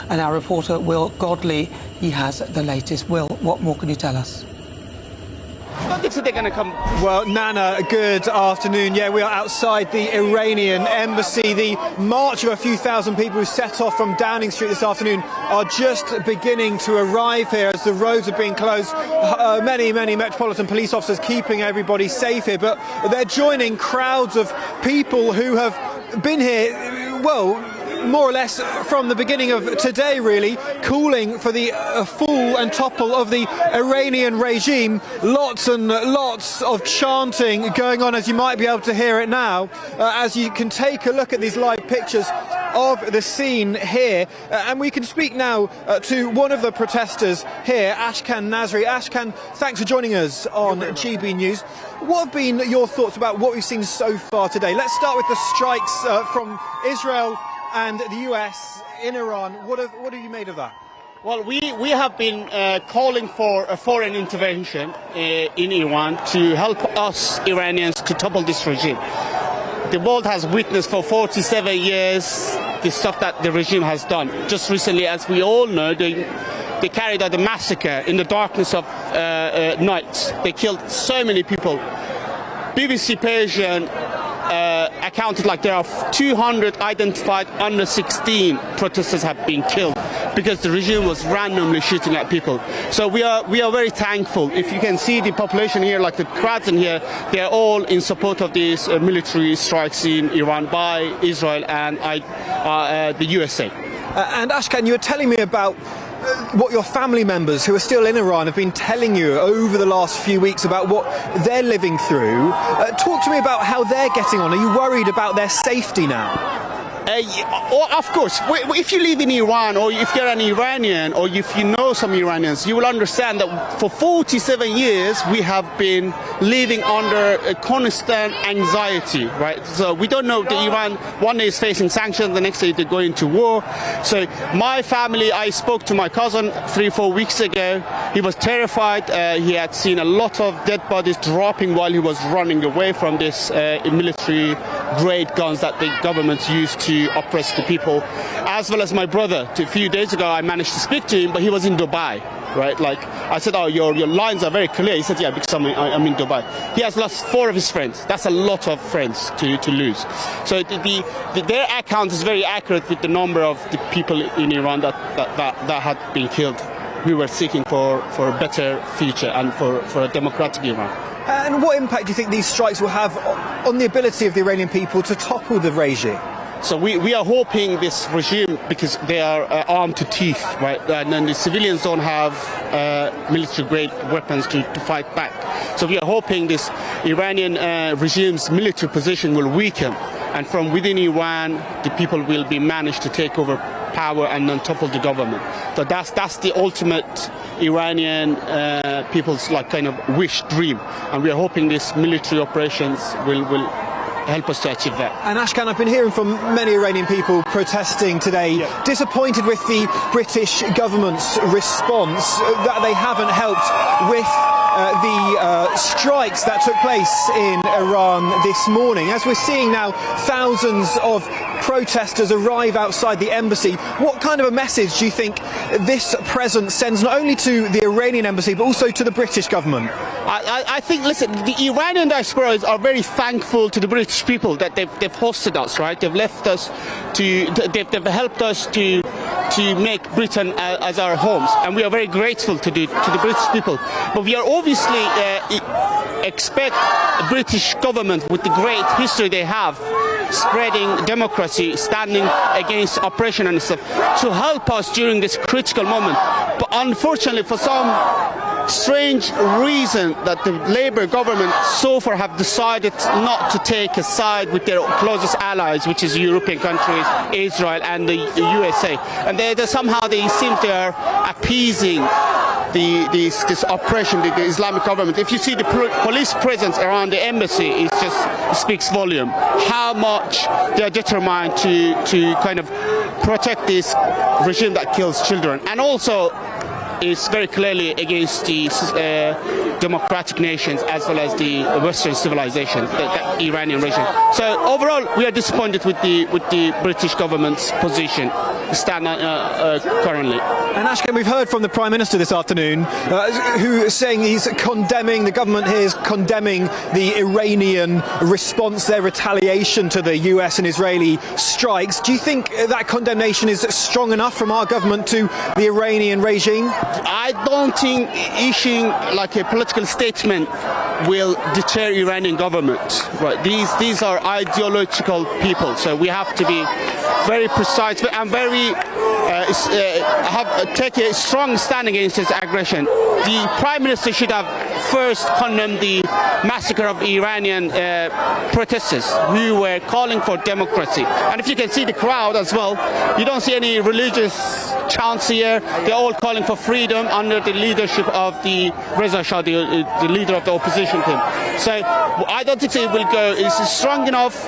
And our reporter, Will Godley, he has the latest. Will, what more can you tell us? I don't think so they're going to come. Well, Nana, good afternoon. Yeah, we are outside the Iranian embassy. The march of a few thousand people who set off from Downing Street this afternoon are just beginning to arrive here as the roads are being closed. Many Metropolitan Police officers keeping everybody safe here, but they're joining crowds of people who have been here, well, more or less from the beginning of today, really, calling for the fall and topple of the Iranian regime. Lots and lots of chanting going on, as you might be able to hear it now, as you can take a look at these live pictures of the scene here. And we can speak now to one of the protesters here, Ashkan Nasri. Ashkan, thanks for joining us on GB News. What have been your thoughts about what we've seen so far today? Let's start with the strikes from Israel and the US in Iran. What have you made of that? Well, we have been calling for a foreign intervention in Iran to help us Iranians to topple this regime. The world has witnessed for 47 years the stuff that the regime has done. Just recently, as we all know, they carried out a massacre in the darkness of night. They killed so many people. BBC Persian accounted like there are 200 identified under 16 protesters have been killed because the regime was randomly shooting at people. So we are very thankful. If you can see the population here, like the crowds in here, they are all in support of these military strikes in Iran by Israel and the USA. And Ashkan, you were telling me about what your family members who are still in Iran have been telling you over the last few weeks about what they're living through. Talk to me about how they're getting on. Are you worried about their safety now? Of course, if you live in Iran, or if you're an Iranian, or if you know some Iranians, you will understand that for 47 years we have been living under a constant anxiety, right? So we don't know, the Iran one day is facing sanctions, the next day they're going to war. So my family, I spoke to my cousin 3-4 weeks ago. He was terrified. He had seen a lot of dead bodies dropping while he was running away from this military grade guns that the government used to oppress the people, as well as my brother. A few days ago I managed to speak to him, but he was in Dubai, right? Like I said, oh, your lines are very clear. He said, yeah, because I'm in Dubai. He has lost 4 of his friends. That's a lot of friends to lose. So their account is very accurate with the number of the people in Iran that had been killed. We were seeking for a better future and for a democratic Iran. And what impact do you think these strikes will have on the ability of the Iranian people to topple the regime? So we are hoping this regime, because they are armed to teeth, right? And then the civilians don't have military-grade weapons to fight back. So we are hoping this Iranian regime's military position will weaken, and from within Iran, the people will be managed to take over power and then topple the government. So that's the ultimate Iranian people's kind of wish, dream, and we are hoping these military operations will help us to achieve that. And Ashkan, I've been hearing from many Iranian people protesting today, disappointed with the British government's response, that they haven't helped with the strikes that took place in Iran this morning. As we're seeing now, thousands of protesters arrive outside the embassy. What kind of a message do you think this presence sends not only to the Iranian embassy but also to the British government? I think, listen, the Iranian diaspora are very thankful to the British people that they've hosted us, right? They've helped us to make Britain as our homes, and we are very grateful to the British people. But we are obviously expect the British government, with the great history they have, spreading democracy, standing against oppression and stuff, to help us during this critical moment. But unfortunately, for some strange reason, that the Labour government so far have decided not to take a side with their closest allies, which is European countries, Israel and the USA, and they somehow they seem they are appeasing this oppression, the Islamic government. If you see the police presence around the embassy, it speaks volume how much they are determined to kind of protect this regime that kills children, and also is very clearly against the democratic nations as well as the Western civilizations, the Iranian regime. So overall, we are disappointed with the British government's position. stand currently. And Ashkan, we've heard from the Prime Minister this afternoon, who is saying he's condemning, the government here is condemning the Iranian response, their retaliation to the US and Israeli strikes. Do you think that condemnation is strong enough from our government to the Iranian regime? I don't think issuing like a political statement will deter Iranian government. Right? These are ideological people, so we have to be very precise and very take a strong stand against this aggression. The Prime Minister should have first condemned the massacre of Iranian protesters who were calling for democracy. And if you can see the crowd as well, you don't see any religious chants here. They're all calling for freedom under the leadership of the Reza Shah, the leader of the opposition team. So I don't think it will go. It's strong enough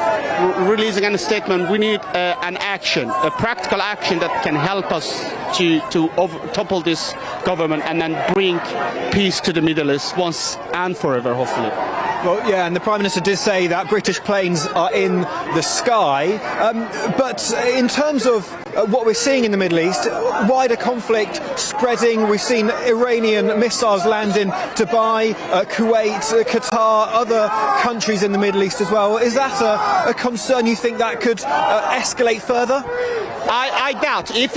releasing a statement. We need an action, a practical action that can help us to topple this government and then bring peace to the Middle East once and forever, hopefully. Well, yeah, and the Prime Minister did say that British planes are in the sky. But in terms of what we're seeing in the Middle East, wider conflict spreading. We've seen Iranian missiles land in Dubai, Kuwait, Qatar, other countries in the Middle East as well. Is that a concern? You think that could escalate further? I doubt. I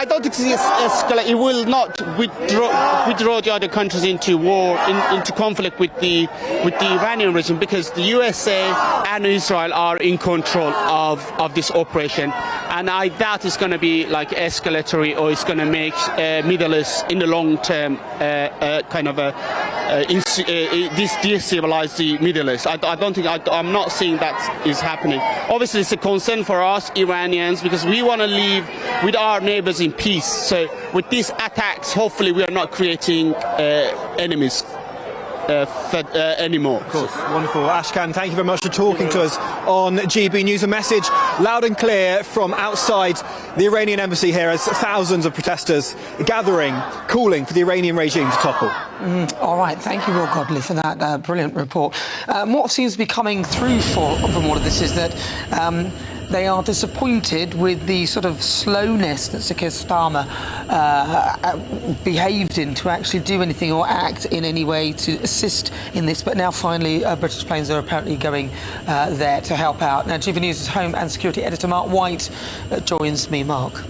don't think it escalate. It will not withdraw the other countries into war, into conflict with the Iranian regime, because the USA and Israel are in control of this operation, and I doubt it's going to be like escalatory, or it's going to make Middle East in the long term kind of destabilize the Middle East. I don't think. I'm not seeing that is happening. Obviously, it's a concern for us Iranians because we want to live with our neighbors in peace. So with these attacks, hopefully we are not creating enemies anymore. Of course. Wonderful. Ashkan, thank you very much for talking to us on GB News. A message loud and clear from outside the Iranian embassy here as thousands of protesters gathering, calling for the Iranian regime to topple. All right, thank you, Will Godley, for that brilliant report. What seems to be coming through from all of this is that they are disappointed with the sort of slowness that Sir Keir Starmer behaved in to actually do anything or act in any way to assist in this. But now finally British planes are apparently going there to help out. Now GB News' Home and Security Editor Mark White joins me. Mark.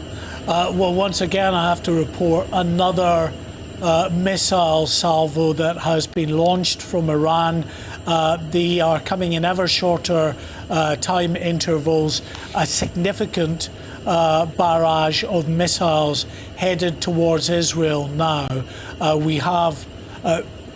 Well, once again I have to report another missile salvo that has been launched from Iran. They are coming in ever shorter time intervals. A significant barrage of missiles headed towards Israel now. We have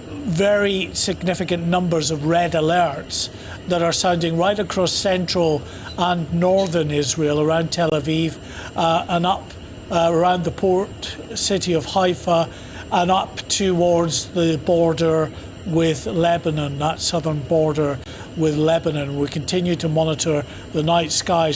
very significant numbers of red alerts that are sounding right across central and northern Israel, around Tel Aviv, and up around the port city of Haifa, and up towards the border with Lebanon, that southern border with Lebanon. We continue to monitor the night skies